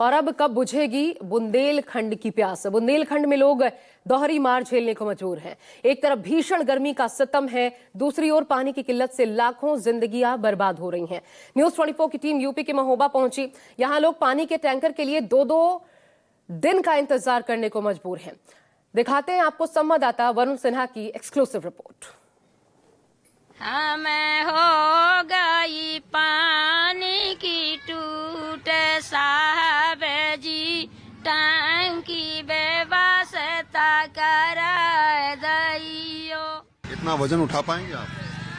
और अब कब बुझेगी बुंदेलखंड की प्यास। बुंदेलखंड में लोग दोहरी मार झेलने को मजबूर हैं। एक तरफ भीषण गर्मी का सितम है, दूसरी ओर पानी की किल्लत से लाखों जिंदगियां बर्बाद हो रही हैं। न्यूज 24 की टीम यूपी के महोबा पहुंची। यहां लोग पानी के टैंकर के लिए 2-2 दिन का इंतजार करने को मजबूर हैं। दिखाते हैं आपको संवाददाता वरुण सिन्हा की एक्सक्लूसिव रिपोर्ट। हमें हो गई पानी की टूट साहब जी, टंकी व्यवस्था करा दइयो। इतना वजन उठा पाएंगे आप?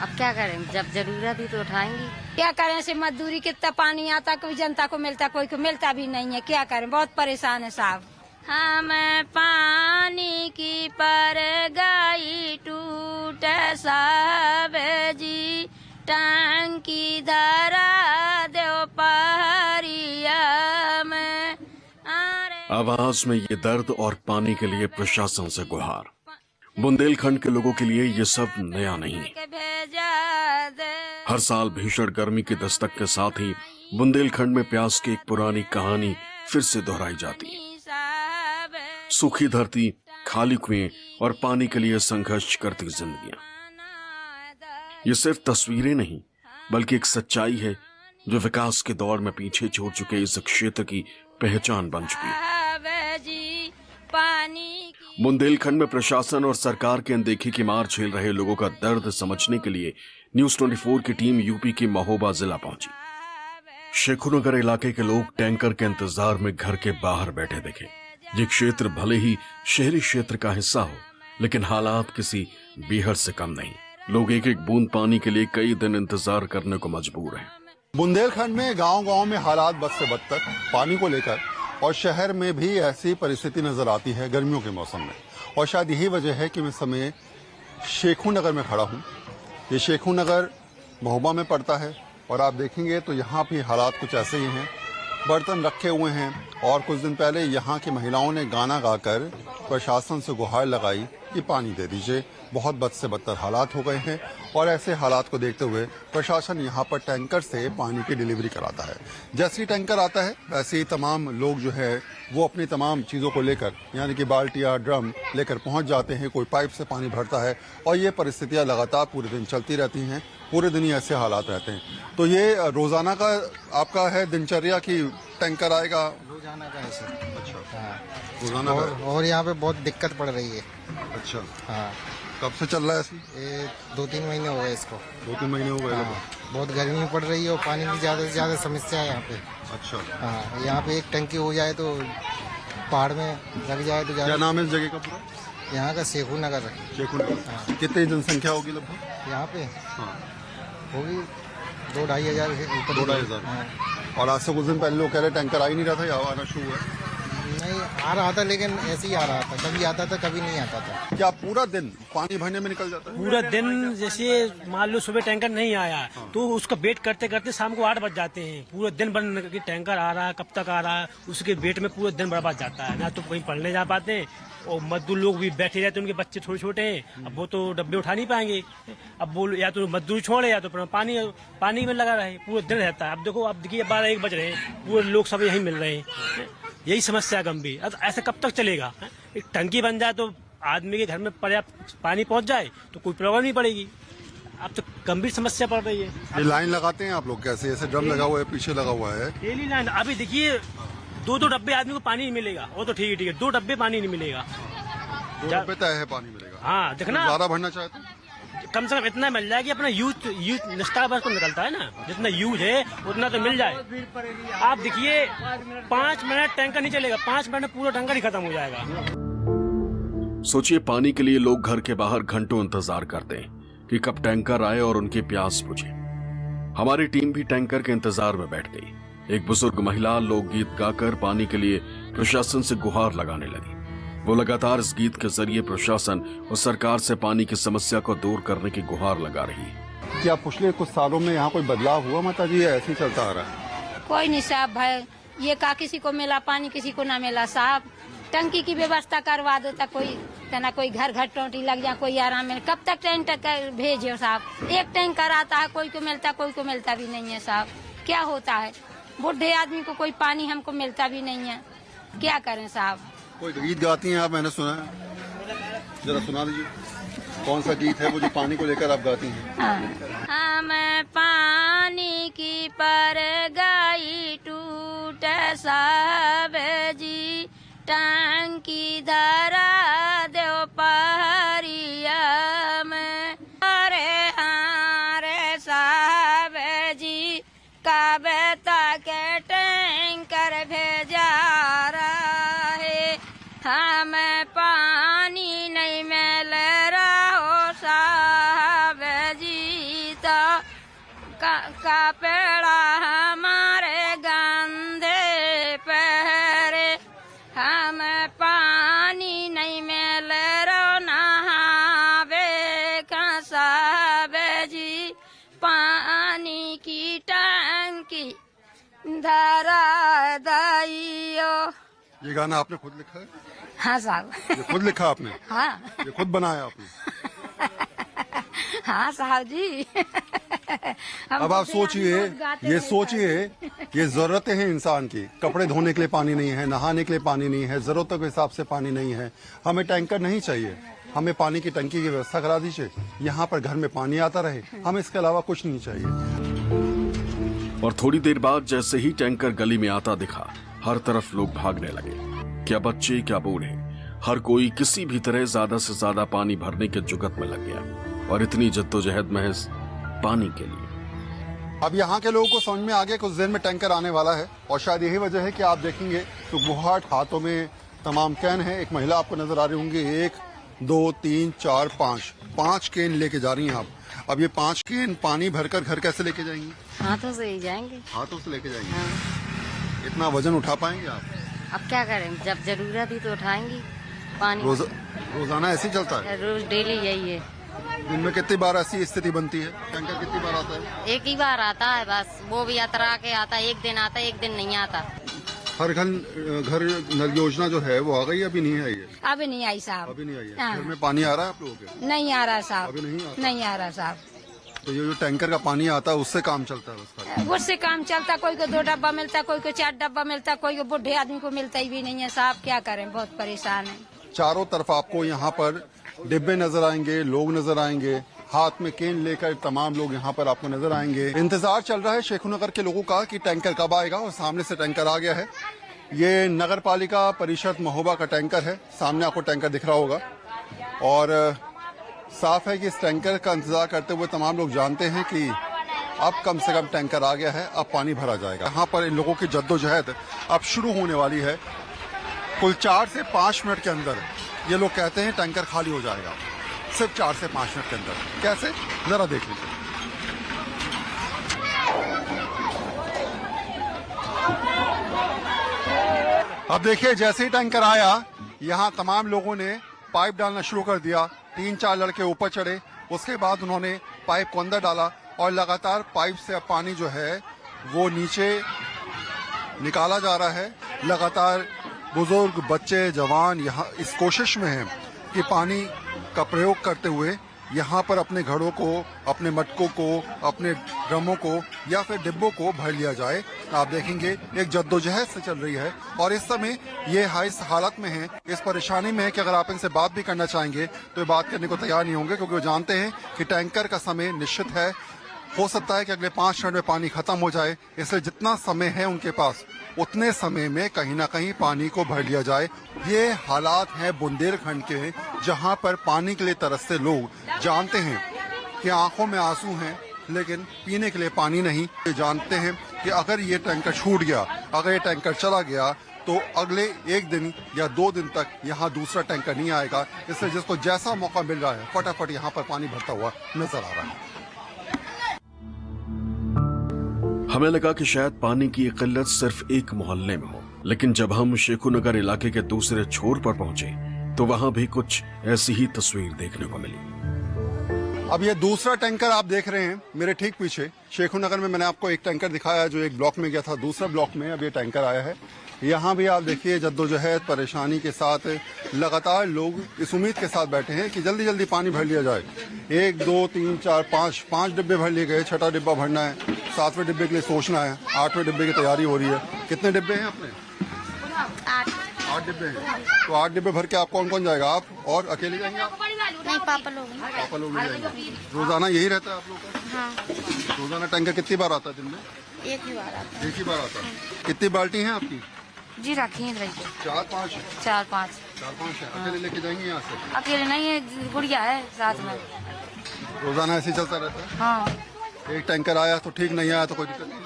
अब क्या करें, जब जरूरत ही तो उठाएंगे। क्या करें, से मजदूरी कितना पानी आता, कोई जनता को मिलता, कोई को मिलता भी नहीं है। क्या करें, बहुत परेशान है साहब। हमें पानी की पर गई टूट साहब जी, टंकी धरा दो पहरिया में। आवाज में ये दर्द और पानी के लिए प्रशासन से गुहार। बुंदेलखंड के लोगों के लिए ये सब नया नहीं। हर साल भीषण गर्मी की दस्तक के साथ ही बुंदेलखंड में प्यास की एक पुरानी कहानी फिर से दोहराई जाती है। सूखी धरती, खाली कुएं और पानी के लिए संघर्ष करती जिंदगियां। ये सिर्फ तस्वीरें नहीं, बल्कि एक सच्चाई है जो विकास के दौर में पीछे छोड़ चुके इस क्षेत्र की पहचान बन चुकी है। बुंदेलखंड में प्रशासन और सरकार की अनदेखी की मार झेल रहे लोगों का दर्द समझने के लिए न्यूज 24 की टीम यूपी के महोबा जिला पहुंची। शेखुनगर इलाके के लोग टैंकर के इंतजार में घर के बाहर बैठे दिखे। ये क्षेत्र भले ही शहरी क्षेत्र का हिस्सा हो, लेकिन हालात किसी बीहड़ से कम नहीं। लोग एक एक बूंद पानी के लिए कई दिन इंतजार करने को मजबूर हैं। बुंदेलखंड में गांव-गांव में हालात बद से बदतर पानी को लेकर, और शहर में भी ऐसी परिस्थिति नजर आती है गर्मियों के मौसम में। और शायद यही वजह है कि मैं इस समय शेखुनगर में खड़ा हूँ। ये शेखुनगर महोबा में पड़ता है और आप देखेंगे तो यहाँ भी हालात कुछ ऐसे ही हैं। बर्तन रखे हुए हैं और कुछ दिन पहले यहाँ की महिलाओं ने गाना गाकर प्रशासन से गुहार लगाई कि पानी दे दीजिए। बहुत बद से बदतर हालात हो गए हैं और ऐसे हालात को देखते हुए प्रशासन यहाँ पर टैंकर से पानी की डिलीवरी कराता है। जैसे ही टैंकर आता है वैसे ही तमाम लोग जो है वो अपनी तमाम चीज़ों को लेकर, यानी कि बाल्टियाँ, ड्रम लेकर पहुँच जाते हैं। कोई पाइप से पानी भरता है और ये परिस्थितियाँ लगातार पूरे दिन चलती रहती हैं। पूरे दिन ही ऐसे हालात रहते हैं। तो ये रोजाना का आपका है दिनचर्या की टैंकर आएगा? रोजाना का है सर। अच्छा, हाँ। रोजाना का। और यहाँ पे बहुत दिक्कत पड़ रही है। अच्छा, हाँ। कब से चल रहा है ऐसी? ये 2-3 महीने हो गए इसको। 2-3 महीने हो गए। हाँ। बहुत गर्मी पड़ रही है और पानी की ज्यादा से ज्यादा समस्या है यहाँ पे। अच्छा, हाँ, यहाँ पे एक टंकी हो जाए तो पहाड़ में लग जाए तो क्या नाम है इस जगह का पूरा? यहाँ का शेखुनगर है। शेखुनगर। हाँ। कितनी जनसंख्या होगी लगभग यहाँ पे? हाँ, होगी 2-2.5 हजार से ऊपर। 2-2.5 हजार। हाँ। और आज से कुछ दिन पहले लोग कह रहे टैंकर आ ही नहीं रहा था, या आना शुरू हुआ? नहीं आ रहा था, लेकिन ऐसे ही आ रहा था। कभी आता था, कभी नहीं आता था। क्या पूरा दिन पानी भरने में निकल जाता है? पूरा दिन, जैसे मान लो सुबह टैंकर नहीं आया तो उसका वेट करते करते शाम को 8 बज जाते हैं। पूरे दिन भर कि टैंकर आ रहा है, कब तक आ रहा है, उसके वेट में पूरा दिन बर्बाद जाता है। ना तो कहीं पढ़ने जा पाते हैं और मजदूर लोग भी बैठे रहते हैं, उनके बच्चे थोड़े छोटे हैं। अब वो तो डब्बे उठा नहीं पाएंगे। अब वो या तो मजदूरी छोड़े या तो पानी में लगा रहे, पूरे दिन रहता है। अब देखो, अब देखिए 12-1 बज रहे हैं, पूरे लोग सब यहीं मिल रहे हैं। यही समस्या गंभीर। अब ऐसे कब तक चलेगा? एक टंकी बन जाए तो आदमी के घर में पर्याप्त पानी पहुंच जाए तो कोई प्रॉब्लम नहीं पड़ेगी। अब तो गंभीर समस्या पड़ रही है। ये लाइन लगाते हैं आप लोग कैसे? ऐसे ड्रम लगा हुआ है, पीछे लगा हुआ है डेली लाइन। अभी देखिए 2-2 डब्बे आदमी को पानी नहीं मिलेगा। वो तो ठीक है, 2 डब्बे पानी नहीं मिलेगा। 2 डब्बे तय है पानी मिलेगा। हाँ, देखना ज्यादा भरना चाहे तो कम से कम इतना मिल जाए कि अपना यूज निस्तार बस को निकलता है ना, जितना यूज है उतना तो मिल जाए। आप देखिए 5 मिनट टैंकर नहीं चलेगा, 5 मिनट में पूरा टैंकर ही खत्म हो जाएगा। सोचिए, पानी के लिए लोग घर के बाहर घंटों इंतजार करते हैं कि कब टैंकर आए और उनकी प्यास बुझे। हमारी टीम भी टैंकर के इंतजार में बैठ गई। एक बुजुर्ग महिला लोकगीत गाकर पानी के लिए प्रशासन से गुहार लगाने लगी। वो लगातार इस गीत के जरिए प्रशासन और सरकार से पानी की समस्या को दूर करने की गुहार लगा रही है। क्या पिछले कुछ सालों में यहाँ कोई बदलाव हुआ माता जी? ऐसे ही चलता आ रहा है? कोई नहीं साहब भाई, ये का किसी को मिला पानी, किसी को ना मिला साहब। टंकी की व्यवस्था करवा दो तो कोई तना, कोई घर घर टोटी लग जाए, कोई आराम में। कब तक टैंकर भेजे साहब? एक टैंकर आता है, कोई को मिलता भी नहीं है साहब। क्या होता है? बूढ़े आदमी को कोई पानी हमको मिलता भी नहीं है, क्या करें साहब। कोई गीत गाती हैं आप, मैंने सुना है, जरा सुना दीजिए कौन सा गीत है वो जो पानी को लेकर आप गाती हैं। हम पानी की पर गई टूट सब जी, टंकी धरा दो पहरिया में, अरे हारे साहब जी कब तक टैंकर भेजा रहे, हम पानी नहीं मिल रहा साहब जी, तो कपड़ा हमारे गंदे पहरे, हम पानी नहीं मिल रहा नहावे साहब जी, पानी की टंकी धरा दइयो। ये गाना आपने खुद लिखा है? हाँ साहब। ये खुद लिखा आपने? हाँ। ये खुद बनाया आपने? हाँ साहब जी। अब आप सोचिए, ये सोचिए, ये जरूरतें हैं इंसान की, कपड़े धोने के लिए पानी नहीं है, नहाने के लिए पानी नहीं है, जरूरतों के हिसाब से पानी नहीं है, हमें टैंकर नहीं चाहिए, हमें पानी की टंकी की व्यवस्था करा दीजिए, यहाँ पर घर में पानी आता रहे, हमें इसके अलावा कुछ नहीं चाहिए। और थोड़ी देर बाद जैसे ही टैंकर गली में आता दिखा, हर तरफ लोग भागने लगे, क्या बच्चे क्या बूढ़े, हर कोई किसी भी तरह ज्यादा से ज्यादा पानी भरने के जुगत में लग गया, और इतनी जद्दोजहद महज पानी के लिए। अब यहाँ के लोगों को समझ में आ गया कुछ देर में टैंकर आने वाला है, और शायद यही वजह है कि आप देखेंगे तो गुहाट हाथों में तमाम कैन है। एक महिला आपको नजर आ रही होंगी, 1 2 3 4 5 कैन लेके जा रही हैं आप। अब ये 5 कैन पानी भरकर घर कैसे लेके जाएंगी? हाथों से ही जाएंगे। हाथों से लेके जाएंगे। हाँ। इतना वजन उठा पाएंगे आप? अब क्या करें, जब जरूरत ही तो उठाएंगी पानी। रोजाना ऐसे ही चलता है? रोज डेली यही है। दिन में कितनी बार ऐसी स्थिति बनती है? टैंकर कितनी बार आता है? एक ही बार आता है बस, वो भी यात्रा के आता है, एक दिन आता है, एक दिन नहीं आता। हर घर नल योजना जो है वो आ गई, अभी नहीं आई है? अभी नहीं आई साहब। अभी नहीं आई है। हाँ। घर में पानी आ रहा है आप लोगों के? नहीं आ रहा साहब। अभी नहीं आता? नहीं आ रहा साहब। तो ये जो टैंकर का पानी आता है उससे काम चलता है बस खाली? उससे काम चलता, कोई को 2 डब्बा मिलता, कोई को 4 डब्बा मिलता, कोई को बूढ़े आदमी को मिलता ही भी नहीं है साहब, क्या करें, बहुत परेशान है। चारों तरफ आपको यहाँ पर डिब्बे नजर आएंगे, लोग नजर आएंगे, हाथ में केन लेकर तमाम लोग यहाँ पर आपको नजर आएंगे। इंतजार चल रहा है शेखुनगर के लोगों का कि टैंकर कब आएगा, और सामने से टैंकर आ गया है। ये नगर पालिका परिषद महोबा का टैंकर है, सामने आपको टैंकर दिख रहा होगा, और साफ है कि इस टैंकर का इंतजार करते हुए तमाम लोग जानते हैं कि अब कम से कम टैंकर आ गया है, अब पानी भरा जाएगा। यहाँ पर इन लोगों की जद्दोजहद अब शुरू होने वाली है। कुल 4 से 5 मिनट के अंदर ये लोग कहते हैं टैंकर खाली हो जाएगा, सिर्फ 4 से 5 मिनट के अंदर। कैसे, जरा देख लीजिए। अब देखिए, जैसे ही टैंकर आया, यहाँ तमाम लोगों ने पाइप डालना शुरू कर दिया। 3-4 लड़के ऊपर चढ़े, उसके बाद उन्होंने पाइप को अंदर डाला, और लगातार पाइप से अब पानी जो है वो नीचे निकाला जा रहा है। लगातार बुजुर्ग, बच्चे, जवान यहाँ इस कोशिश में हैं कि पानी का प्रयोग करते हुए यहाँ पर अपने घड़ों को, अपने मटकों को, अपने ड्रमों को या फिर डिब्बों को भर लिया जाए। आप देखेंगे एक जद्दोजहद से चल रही है, और इस समय ये इस हालत में है, इस परेशानी में है कि अगर आप इनसे बात भी करना चाहेंगे तो ये बात करने को तैयार नहीं होंगे, क्योंकि वो जानते हैं कि टैंकर का समय निश्चित है। हो सकता है कि अगले 5 मिनट में पानी खत्म हो जाए, इसलिए जितना समय है उनके पास उतने समय में कहीं ना कहीं पानी को भर लिया जाए। ये हालात हैं बुंदेलखंड के, जहां पर पानी के लिए तरसते लोग जानते हैं कि आंखों में आंसू हैं, लेकिन पीने के लिए पानी नहीं। ये जानते हैं कि अगर ये टैंकर छूट गया, अगर ये टैंकर चला गया, तो अगले 1 दिन या 2 दिन तक यहाँ दूसरा टैंकर नहीं आएगा। इसलिए जिसको जैसा मौका मिल रहा है फटाफट यहाँ पर पानी भरता हुआ नजर आ रहा है। हमें लगा कि शायद पानी की किल्लत सिर्फ एक मोहल्ले में हो, लेकिन जब हम शेखुनगर इलाके के दूसरे छोर पर पहुंचे तो वहां भी कुछ ऐसी ही तस्वीर देखने को मिली। अब ये दूसरा टैंकर आप देख रहे हैं मेरे ठीक पीछे। शेखुनगर में मैंने आपको एक टैंकर दिखाया जो एक ब्लॉक में गया था, दूसरा ब्लॉक में अब ये टैंकर आया है। यहाँ भी आप देखिए जद्दोजहद, परेशानी के साथ लगातार लोग इस उम्मीद के साथ बैठे हैं कि जल्दी जल्दी पानी भर लिया जाए। 1 2 3 4 5 डिब्बे भर लिए गए, 6ठा डिब्बा भरना है। 7वें डिब्बे के लिए सोचना है, 8वें डिब्बे की तैयारी हो रही है। कितने डिब्बे हैं अपने? 8 डिब्बे हैं। तो 8 डिब्बे भर के आप कौन कौन जाएगा? आप और अकेले जाएंगे आप? नहीं, पापा लोग। पापा लोग भी जाएंगे। रोजाना यही रहता है आप लोग का? हाँ, रोजाना टैंकर कितनी बार आता है दिन में? एक ही बार आता एक ही बार आता है। कितनी बाल्टी हैं आपकी? जी, रखी है 4-5 है। 4-5। 4-5 है। अकेले लेके जाएंगे यहाँ से? अकेले नहीं है, गुड़िया है साथ में। रोजाना ऐसे ही चलता रहता है? हाँ, एक टैंकर आया तो ठीक, नहीं आया तो कोई दिक्कत नहीं?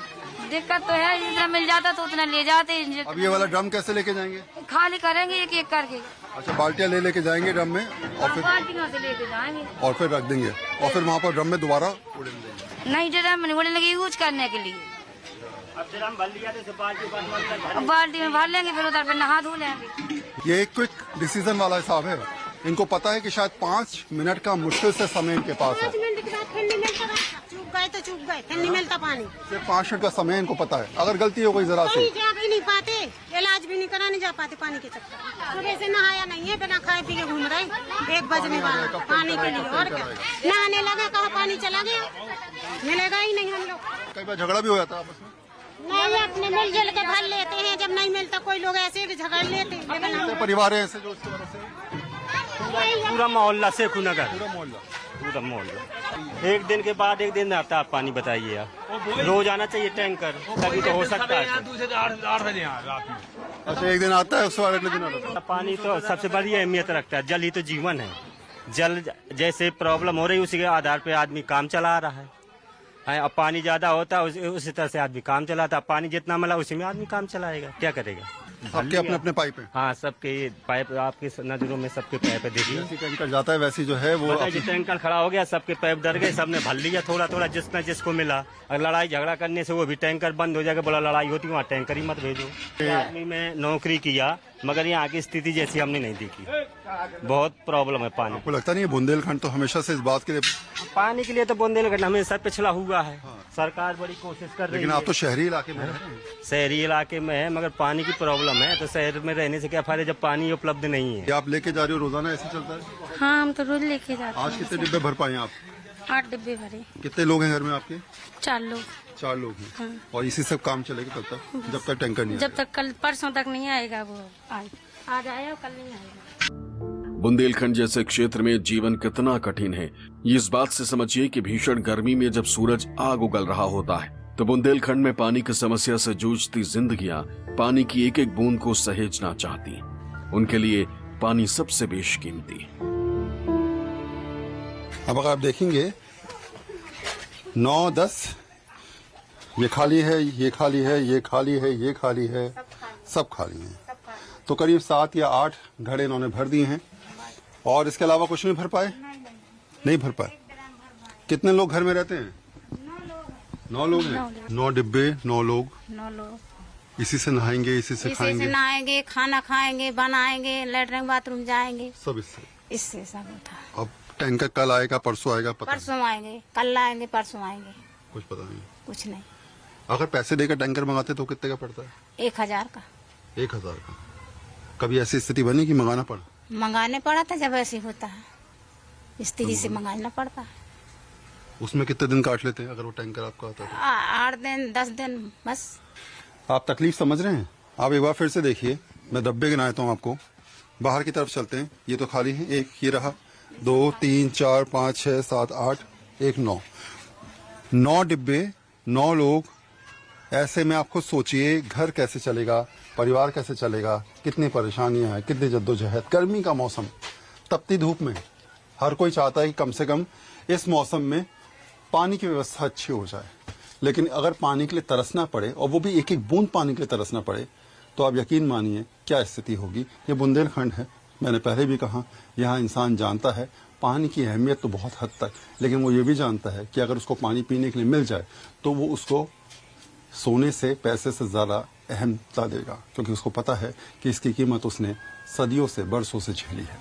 दिक्कत तो है, जितना मिल जाता तो उतना ले जाते। अब ये वाला ड्रम कैसे लेके जाएंगे? खाली करेंगे एक एक करके। अच्छा, बाल्टियाँ लेके जाएंगे ड्रम में और फिर बाल्टियों से लेके जाएंगे और फिर रख देंगे और फिर वहाँ पर ड्रम में दोबारा उड़ने देंगे। नहीं, ड्रम में उड़ने लगे यूज करने के लिए। बाल्टी में भर लेंगे, फिर उधर पे नहा धो लेंगे। ये एक क्विक डिसीजन वाला हिसाब है। इनको पता है कि शायद 5 मिनट का मुश्किल से समय इनके पास है। 5 मिनट के बाद फिर नहीं मिलता, चूक गए तो चूक गए, फिर नहीं मिलता पानी। सिर्फ 5 मिनट का समय इनको पता है। अगर गलती हो गई जरा सी, कहीं जा भी नहीं पाते, इलाज भी नहीं कराने जा पाते पानी के चक्कर। सुबह से नहाया नहीं है, बिना खाए पी के घूम रहे 1 बजने वाला पानी के लिए। और क्या, नहाने लगा, कहा पानी चला गया, मिलेगा ही नहीं हम लोग। कई बार झगड़ा भी हो जाता है आपस में। नहीं, अपने मिलजुल के भर लेते हैं, जब नहीं मिलता कोई लोग ऐसे भी झगड़ लेते हैं। लेकिन हम परिवार है ऐसे जो इसकी वजह से पूरा मोहल्ला शेखुनगर, पूरा मोहल्ला पूरा मोहल्ला एक दिन के बाद एक दिन आता आप पानी बताइए आप। रोज आना चाहिए टैंकर, तभी तो हो सकता है। अच्छा, एक दिन आता है उसके बाद अगले दिन आता है। पानी तो सबसे बड़ी अहमियत रखता है। जल ही तो जीवन है। जल जैसे प्रॉब्लम हो रही है उसी के आधार पे आदमी काम चला रहा है। अब पानी ज्यादा होता है उसी तरह से आदमी काम चलाता है। पानी जितना मिला उसी में आदमी काम चलाएगा, क्या करेगा? सबके अपने अपने पाइप है। हाँ, सबके पाइप आपकी नजरों में सबके पाइप है। देखिए जैसी टैंकर जाता है वैसी जो है वो टैंकर खड़ा हो गया, सबके पाइप डर गए, सबने भर लिया थोड़ा थोड़ा जिसना जिसको मिला। अगर लड़ाई झगड़ा करने से वो भी टैंकर बंद हो जाएगा। बोला लड़ाई होती वहाँ टैंकर ही मत भेजो। आदमी में नौकरी किया मगर यहाँ की स्थिति जैसी हमने नहीं देखी। बहुत प्रॉब्लम है पानी। आपको लगता नहीं है बुंदेलखंड तो हमेशा से इस बात के लिए, पानी के लिए तो बुंदेलखंड हमेशा पिछड़ा हुआ है। सरकार बड़ी कोशिश कर रही है। लेकिन आप तो शहरी इलाके में हैं। शहरी इलाके में है मगर पानी की प्रॉब्लम है। तो शहर में रहने से क्या फायदा जब पानी उपलब्ध नहीं है। ये आप लेके जा रहे हो रोजाना ऐसे चलता है? हाँ, हम तो रोज लेके जाते आज कितने डिब्बे भर पाए आप? 8 डिब्बे भरे। कितने लोग हैं घर में आपके? 4 लोग। 4 लोग हैं। और इसी से काम चलेगा तब तक जब तक टैंकर नहीं जब तक कल परसों तक नहीं आएगा वो आज आया, कल नहीं आएगा। बुंदेलखंड जैसे क्षेत्र में जीवन कितना कठिन है ये इस बात से समझिए कि भीषण गर्मी में जब सूरज आग उगल रहा होता है तो बुंदेलखंड में पानी की समस्या से जूझती जिंदगियां पानी की एक एक बूंद को सहेजना चाहती हैं। उनके लिए पानी सबसे बेशकीमती। अब अगर आप देखेंगे 9-10 ये खाली है, ये खाली है, ये खाली है, ये खाली है, सब खाली है। तो करीब 7 या 8 घड़े इन्होंने भर दिए हैं और इसके अलावा कुछ नहीं भर पाए। नहीं भर पाए। कितने लोग घर में रहते हैं? 9 लोग हैं। 9 डिब्बे, 9 लोग। 9 लोग इसी से नहाएंगे, इसी से खाएंगे, नहाएंगे, खाना खाएंगे, बनाएंगे, लेटरिन बाथरूम जाएंगे, सब इससे सब होता है। अब टैंकर कल आएगा, परसों आएगा, पता नहीं। परसों आएंगे, कल आएंगे, परसों आएंगे, कुछ पता नहीं। कुछ नहीं। अगर पैसे देकर टैंकर मंगाते तो कितने का पड़ता है? 1000 का। 1000 का। कभी ऐसी स्थिति बनी कि मंगाना पड़ा? मंगाने पड़ा था जब ऐसे होता है, स्त्री से मंगाना पड़ता है। उसमें कितने दिन काट लेते हैं अगर वो टैंकर आपका आता है? 8 दिन 10 दिन बस। आप तकलीफ समझ रहे हैं? आप एक बार फिर से देखिए, मैं डब्बे गिनाता हूँ आपको। बाहर की तरफ चलते हैं, ये तो खाली है। 1 ये रहा, 2 3 4 5 6 7 8 1 9 9 डिब्बे, 9 लोग। ऐसे में आप खुद सोचिए घर कैसे चलेगा, परिवार कैसे चलेगा, कितनी परेशानियां हैं, कितनी जद्दोजहद। गर्मी का मौसम, तपती धूप में हर कोई चाहता है कि कम से कम इस मौसम में पानी की व्यवस्था अच्छी हो जाए। लेकिन अगर पानी के लिए तरसना पड़े और वो भी एक एक बूंद पानी के लिए तरसना पड़े तो आप यकीन मानिए क्या स्थिति होगी। ये बुंदेलखंड है, मैंने पहले भी कहा, यहाँ इंसान जानता है पानी की अहमियत तो बहुत हद तक, लेकिन वो ये भी जानता है कि अगर उसको पानी पीने के लिए मिल जाए तो वो उसको सोने से, पैसे से ज्यादा अहमता देगा, क्योंकि उसको पता है कि इसकी कीमत उसने सदियों से, बरसों से झेली है।